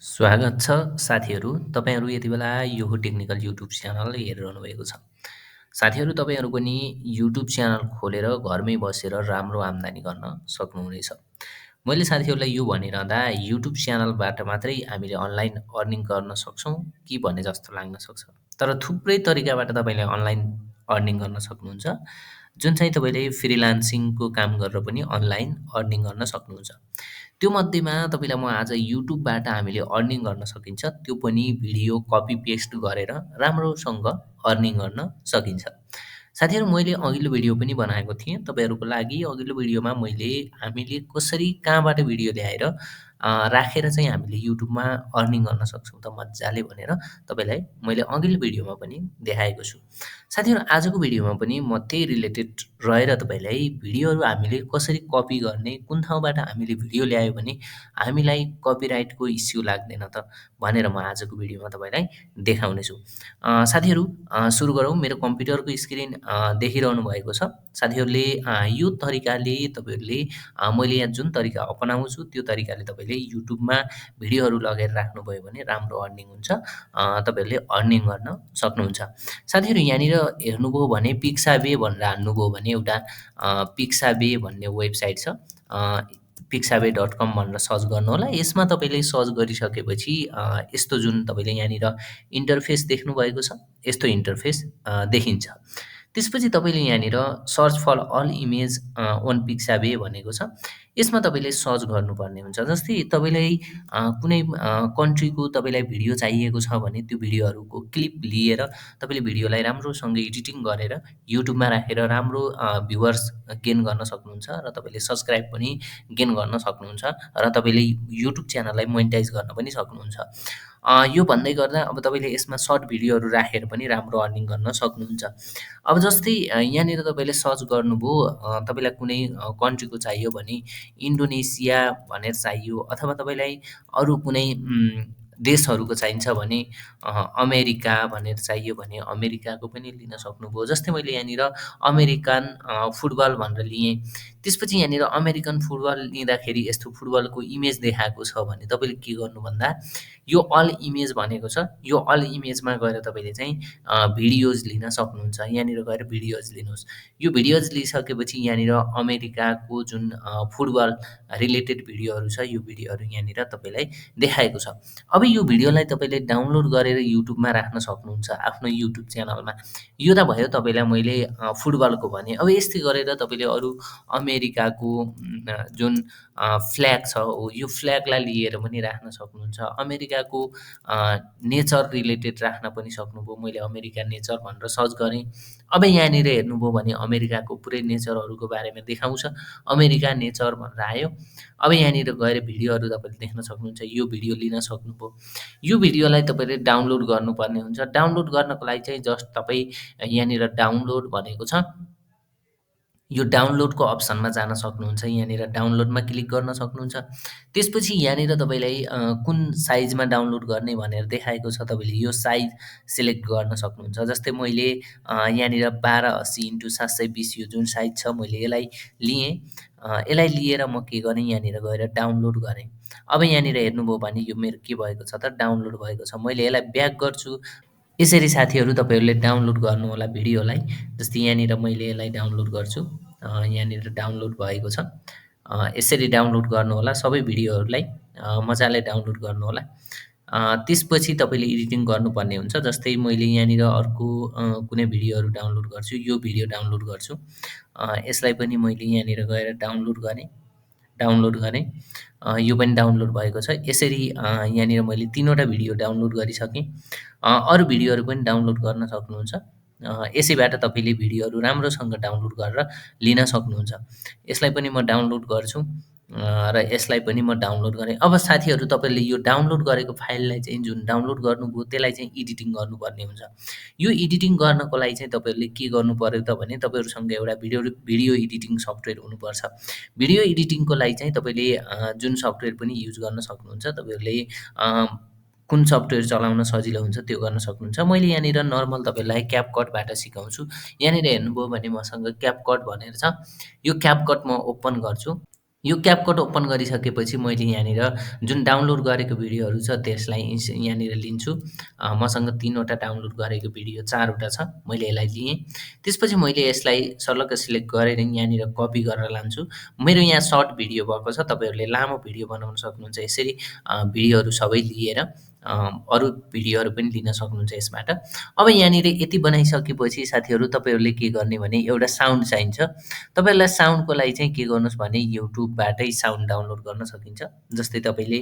स्वागत छ साथीहरू। तपाईँहरू यति बेला यो टेक्निकल युट्युब च्यानल हेरिरहनु भएको छ। साथीहरू तपाईँहरू पनि युट्युब च्यानल खोलेर घरमै बसेर राम्रो आम्दानी गर्न सक्नुहुनेछ। मैले साथीहरूलाई यो भनिरहँदा युट्युब च्यानलबाट मात्रै हामीले अनलाइन अर्निङ गर्न सक्छौँ कि भन्ने जस्तो लाग्न सक्छ। तर थुप्रै तरिकाबाट तपाईँले अनलाइन अर्निङ गर्न सक्नुहुन्छ, जुन चाहिँ तपाईँले फ्रिलान्सिङको काम गरेर पनि अनलाइन अर्निङ गर्न सक्नुहुन्छ। त्यो मध्येमा तपाईँलाई म आज युट्युबबाट हामीले अर्निङ गर्न सकिन्छ, त्यो पनि भिडियो कपी पेस्ट गरेर राम्रोसँग अर्निङ गर्न सकिन्छ। साथीहरू मैले अघिल्लो भिडियो पनि बनाएको थिएँ तपाईँहरूको लागि। अघिल्लो भिडियोमा हामीले कसरी कहाँबाट भिडियो ल्याएर राखेर चाहिँ हामीले युट्युबमा अर्निङ गर्न सक्छौँ त मज्जाले भनेर तपाईँलाई मैले अघिल्लो भिडियोमा पनि देखाएको छु। साथीहरू आजको भिडियोमा पनि म त्यही रिलेटेड रहेर तपाईँलाई भिडियोहरू हामीले कसरी कपी गर्ने, कुन ठाउँबाट हामीले भिडियो ल्यायो भने हामीलाई कपिराइटको इस्यु लाग्दैन त भनेर म आजको भिडियोमा तपाईँलाई देखाउनेछु। साथीहरू सुरु गरौँ। मेरो कम्प्युटरको स्क्रिन देखिरहनु भएको छ। साथीहरूले यो तरिकाले तपाईँहरूले मैले यहाँ जुन तरिका अपनाउँछु त्यो तरिकाले तपाईँले युट्युबमा भिडियोहरू लगेर राख्नुभयो भने राम्रो अर्निङ हुन्छ। तपाईँहरूले अर्निङ गर्न सक्नुहुन्छ। साथीहरू यहाँनिर हेर्नुभयो भने पिक्साबे भनेर हान्नुभयो भने एउटा पिक्साबे भन्ने वेबसाइट छ। pixabay.com भनेर सर्च गर्नुहोला। यसमा तपाईँले सर्च गरिसकेपछि यस्तो जुन तपाईँले यहाँनिर इन्टरफेस देख्नुभएको छ, यस्तो इन्टरफेस देखिन्छ। त्यसपछि तपाईँले यहाँनिर search for all image on Pixabay भनेको छ। यसमा तपाईँले सर्च गर्नुपर्ने हुन्छ। जस्तै तपाईँलाई कुनै कन्ट्रीको तपाईँलाई भिडियो चाहिएको छ भने त्यो भिडियोहरूको क्लिप लिएर तपाईँले भिडियोलाई राम्रोसँग एडिटिङ गरेर युट्युबमा राखेर राम्रो भ्युवर्स गेन गर्न सक्नुहुन्छ र तपाईँले सब्सक्राइब पनि गेन गर्न सक्नुहुन्छ र तपाईँले युट्युब च्यानललाई मोनेटाइज गर्न पनि सक्नुहुन्छ। यो भन्दै गर्दा अब तपाईँले यसमा सर्ट भिडियोहरू राखेर पनि राम्रो अर्निङ गर्न सक्नुहुन्छ। अब जस्तै यहाँनिर तपाईँले सर्च गर्नुभयो, तपाईँलाई कुनै कन्ट्रीको चाहियो भने इन्डोनेसिया भनेर चाहियो अथवा तपाईँलाई अरू कुनै देशहरूको चाहिन्छ भने अमेरिका भनेर चाहियो भने अमेरिकाको पनि लिन सक्नुभयो। जस्तै मैले यहाँनिर अमेरिकन फुटबल भनेर लिएँ। त्यसपछि यहाँनिर अमेरिकन फुटबल लिँदाखेरि यस्तो फुटबलको इमेज देखाएको छ भने तपाईँले के गर्नु भन्दा यो अल इमेज भनेको छ, यो अल इमेजमा गएर तपाईँले चाहिँ भिडियोज लिन सक्नुहुन्छ। यहाँनिर गएर भिडियोज लिनुहोस्। यो भिडियोज लिइसकेपछि यहाँनिर अमेरिकाको जुन फुटबल रिलेटेड भिडियोहरू छ यो भिडियोहरू यहाँनिर तपाईँलाई देखाएको छ। अब यो भिडियोलाई तपाईँले डाउनलोड गरेर युट्युबमा राख्न सक्नुहुन्छ आफ्नो युट्युब च्यानलमा। यो त भयो तपाईँलाई मैले फुटबलको भने। अब यस्तै गरेर तपाईँले अरू अमेरिकाको जुन फ्ल्याग छ यो फ्ल्यागलाई लिएर पनि राख्न सक्नुहुन्छ। अमेरिकाको नेचर रिलेटेड राख्न पनि सक्नुभयो। मैले अमेरिका नेचर भनेर सर्च गरेँ। अब यहाँनिर हेर्नुभयो भने अमेरिकाको पुरै नेचरहरूको बारेमा देखाउँछ। अमेरिका नेचर भनेर आयो। अब यहाँनिर गएर भिडियोहरू तपाईँले देख्न सक्नुहुन्छ। यो भिडियो लिन सक्नुभयो। यो भिडियोलाई तपाईँले डाउनलोड गर्नुपर्ने हुन्छ। डाउनलोड गर्नको लागि चाहिँ जस्ट तपाईँ यहाँनिर डाउनलोड भनेको छ, यो डाउनलोडको अप्सनमा जान सक्नुहुन्छ। यहाँनिर डाउनलोडमा क्लिक गर्न सक्नुहुन्छ। त्यसपछि यहाँनिर तपाईँलाई कुन साइजमा डाउनलोड गर्ने भनेर देखाएको छ, तपाईँले यो साइज सिलेक्ट गर्न सक्नुहुन्छ। जस्तै मैले यहाँनिर 1280x720 यो जुन साइज छ मैले यसलाई लिएँ। यसलाई लिएर म के गरेँ, यहाँनिर गएर डाउनलोड गरेँ। अब यहाँनिर हेर्नुभयो भने यो मेरो के भएको छ त डाउनलोड भएको छ। मैले यसलाई ब्याक गर्छु। यसरी साथीहरू तपाईँहरूले डाउनलोड गर्नुहोला भिडियोलाई। जस्तै यहाँनिर मैले यसलाई डाउनलोड गर्छु। यहाँनिर डाउनलोड भएको छ। यसरी डाउनलोड गर्नुहोला सबै भिडियोहरूलाई मजाले डाउनलोड गर्नुहोला। त्यसपछि तपाईँले एडिटिङ गर्नुपर्ने हुन्छ। जस्तै मैले यहाँनिर अर्को कुनै भिडियोहरू डाउनलोड गर्छु। यो भिडियो डाउनलोड गर्छु। यसलाई पनि मैले यहाँनिर गएर डाउनलोड गरेँ। यो पनि डाउनलोड भएको छ। यसरी यहाँनिर मैले 3वटा भिडियो डाउनलोड गरिसकेँ। अरू भिडियोहरू पनि डाउनलोड गर्न सक्नुहुन्छ। यसैबाट तपाईँले भिडियोहरू राम्रोसँग डाउनलोड गरेर लिन सक्नुहुन्छ। यसलाई पनि म डाउनलोड गर्छु र यसलाई पनि म डाउनलोड गरेँ। अब साथीहरू तपाईँले यो डाउनलोड गरेको फाइललाई चाहिँ जुन डाउनलोड गर्नुभयो त्यसलाई चाहिँ एडिटिङ गर्नुपर्ने हुन्छ। यो एडिटिङ गर्नको लागि चाहिँ तपाईँहरूले के गर्नु पर्यो त भने तपाईँहरूसँग एउटा भिडियो एडिटिङ सफ्टवेयर हुनुपर्छ। भिडियो एडिटिङको लागि चाहिँ तपाईँले जुन सफ्टवेयर पनि युज गर्न सक्नुहुन्छ। तपाईँहरूले कुन सफ्टवेयर चलाउन सजिलो हुन्छ त्यो गर्न सक्नुहुन्छ। मैले यहाँनिर नर्मल तपाईँलाई क्यापकटबाट सिकाउँछु। यहाँनिर हेर्नुभयो भने मसँग क्यापकट भनेर छ। यो क्यापकट म ओपन गर्छु। यो क्यापकट ओपन गरिसकेपछि मैले यहाँनिर जुन डाउनलोड गरेको भिडियोहरू छ त्यसलाई यहाँनिर लिन्छु। मसँग 3 वटा डाउनलोड गरेको भिडियो 4 वटा छ। मैले यसलाई लिएँ। त्यसपछि मैले यसलाई सर्लक्क सिलेक्ट गरेर यहाँनिर कपी गरेर लान्छु। मेरो यहाँ सर्ट भिडियो भएको छ, तपाईँहरूले लामो भिडियो बनाउन सक्नुहुन्छ। यसरी भिडियोहरू सबै लिएर अरू भिडियोहरू पनि लिन सक्नुहुन्छ यसबाट। अब यहाँनिर यति बनाइसकेपछि साथीहरू तपाईँहरूले के गर्ने भने एउटा साउन्ड चाहिन्छ। तपाईँहरूलाई साउन्डको लागि चाहिँ के गर्नुहोस् भने युट्युबबाटै साउन्ड डाउनलोड गर्न सकिन्छ। जस्तै तपाईँले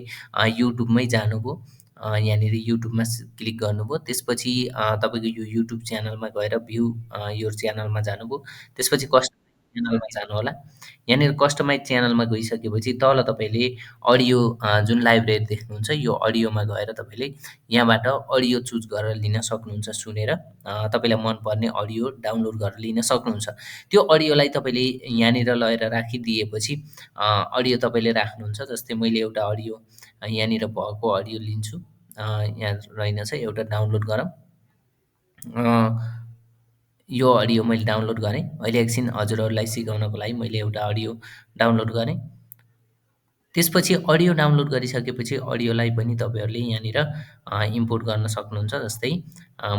युट्युबमै जानुभयो, यहाँनिर युट्युबमा क्लिक गर्नुभयो, त्यसपछि तपाईँको यो युट्युब च्यानलमा गएर भ्यू योर च्यानलमा जानुभयो, त्यसपछि कस्टमाइज च्यानलमा जानुहोला। यहाँनिर कस्टमाइज च्यानलमा गइसकेपछि तल तपाईँले अडियो जुन लाइब्रेरी देख्नुहुन्छ यो अडियोमा गएर तपाईँले यहाँबाट अडियो चुज गरेर लिन सक्नुहुन्छ सुनेर। तपाईँलाई मनपर्ने अडियो डाउनलोड गरेर लिन सक्नुहुन्छ। त्यो अडियोलाई तपाईँले यहाँनिर लगेर राखिदिएपछि अडियो तपाईँले राख्नुहुन्छ। जस्तै मैले एउटा अडियो यहाँनिर भएको अडियो लिन्छु। यहाँ रहेनछ, एउटा डाउनलोड गरौँ। यो अडियो मैले डाउनलोड गरेँ। अहिले एकछिन हजुरहरूलाई सिकाउनको लागि मैले एउटा अडियो डाउनलोड गरेँ। त्यसपछि अडियो डाउनलोड गरिसकेपछि अडियोलाई पनि तपाईँहरूले यहाँनिर इम्पोर्ट गर्न सक्नुहुन्छ। जस्तै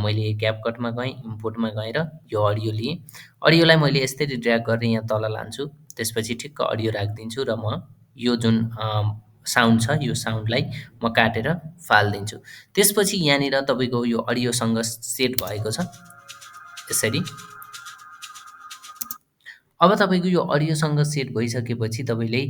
मैले क्यापकटमा गएँ, इम्पोर्टमा गएर यो अडियो लिएँ। अडियोलाई मैले यसरी ड्र्याग गरेर यहाँ तल लान्छु। त्यसपछि ठिक्क अडियो राखिदिन्छु र म यो जुन साउन्ड छ यो साउन्डलाई म काटेर फालिदिन्छु। त्यसपछि यहाँनिर तपाईँको यो अडियोसँग सेट भएको छ यसरी। अब तपाईँको यो अडियोसँग सेट भइसकेपछि तपाईँले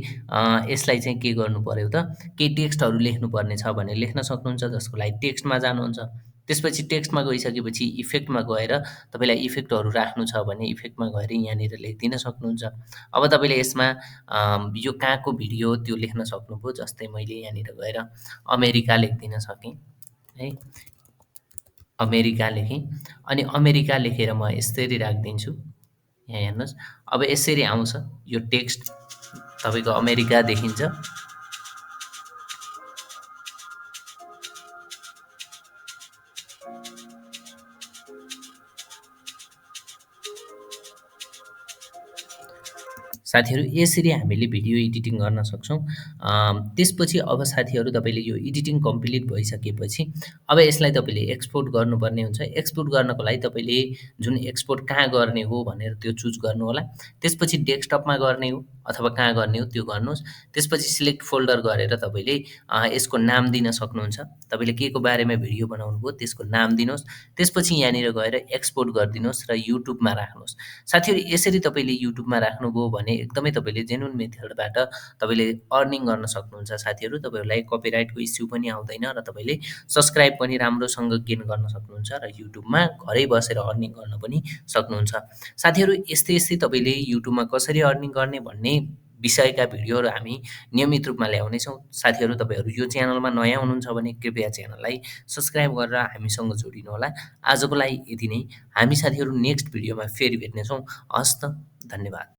यसलाई चाहिँ के गर्नुपऱ्यो त, केही टेक्स्टहरू लेख्नुपर्ने छ भने लेख्न सक्नुहुन्छ, जसको लागि टेक्स्टमा जानुहुन्छ। त्यसपछि टेक्स्टमा गइसकेपछि इफेक्टमा गएर तपाईँलाई इफेक्टहरू राख्नु छ भने इफेक्टमा गएर यहाँनिर लेखिदिन सक्नुहुन्छ। अब तपाईँले यसमा यो कहाँको भिडियो हो त्यो लेख्न सक्नुभयो। जस्तै मैले यहाँनिर गएर अमेरिका लेखिदिन सकेँ है, अमेरिका लेखेँ। अनि अमेरिका लेखेर म यसरी राखिदिन्छु। यहाँ हेर्नुहोस्, अब यसरी आउँछ यो टेक्स्ट, तपाईँको अमेरिका देखिन्छ। साथीहरू यसरी हामीले भिडियो एडिटिङ गर्न सक्छौँ। त्यसपछि अब साथीहरू तपाईँले यो एडिटिङ कम्प्लिट भइसकेपछि अब यसलाई तपाईँले एक्सपोर्ट गर्नुपर्ने हुन्छ। एक्सपोर्ट गर्नको लागि तपाईँले जुन एक्सपोर्ट कहाँ गर्ने हो भनेर त्यो चुज गर्नुहोला। त्यसपछि डेस्कटपमा गर्ने हो अथवा कहाँ गर्ने हो त्यो गर्नुहोस्। त्यसपछि सिलेक्ट फोल्डर गरेर तपाईँले यसको नाम दिन सक्नुहुन्छ। तपाईँले केको बारेमा भिडियो बनाउनु भयो त्यसको नाम दिनुहोस्। त्यसपछि यहाँनिर गएर एक्सपोर्ट गरिदिनुहोस् र युट्युबमा राख्नुहोस्। साथीहरू यसरी तपाईँले युट्युबमा राख्नुभयो भने एकदमै तपाईँले जेन्युन मेथडबाट तपाईँले अर्निङ गर्न सक्नुहुन्छ। साथीहरू तपाईँहरूलाई कपिराइटको इस्यु पनि आउँदैन र तपाईँले सब्सक्राइब पनि राम्रोसँग गेन गर्न सक्नुहुन्छ र युट्युबमा घरै बसेर अर्निङ गर्न पनि सक्नुहुन्छ। साथीहरू यस्तै यस्तै तपाईँले युट्युबमा कसरी अर्निङ गर्ने भन्ने विषयका भिडियोहरू हामी नियमित रूपमा ल्याउनेछौँ। साथीहरू तपाईँहरू यो च्यानलमा नयाँ हुनुहुन्छ भने कृपया च्यानललाई सब्सक्राइब गरेर हामीसँग जोडिनुहोला। आजको लागि यति नै। हामी साथीहरू नेक्स्ट भिडियोमा फेरि भेट्नेछौँ। हस्त, धन्यवाद।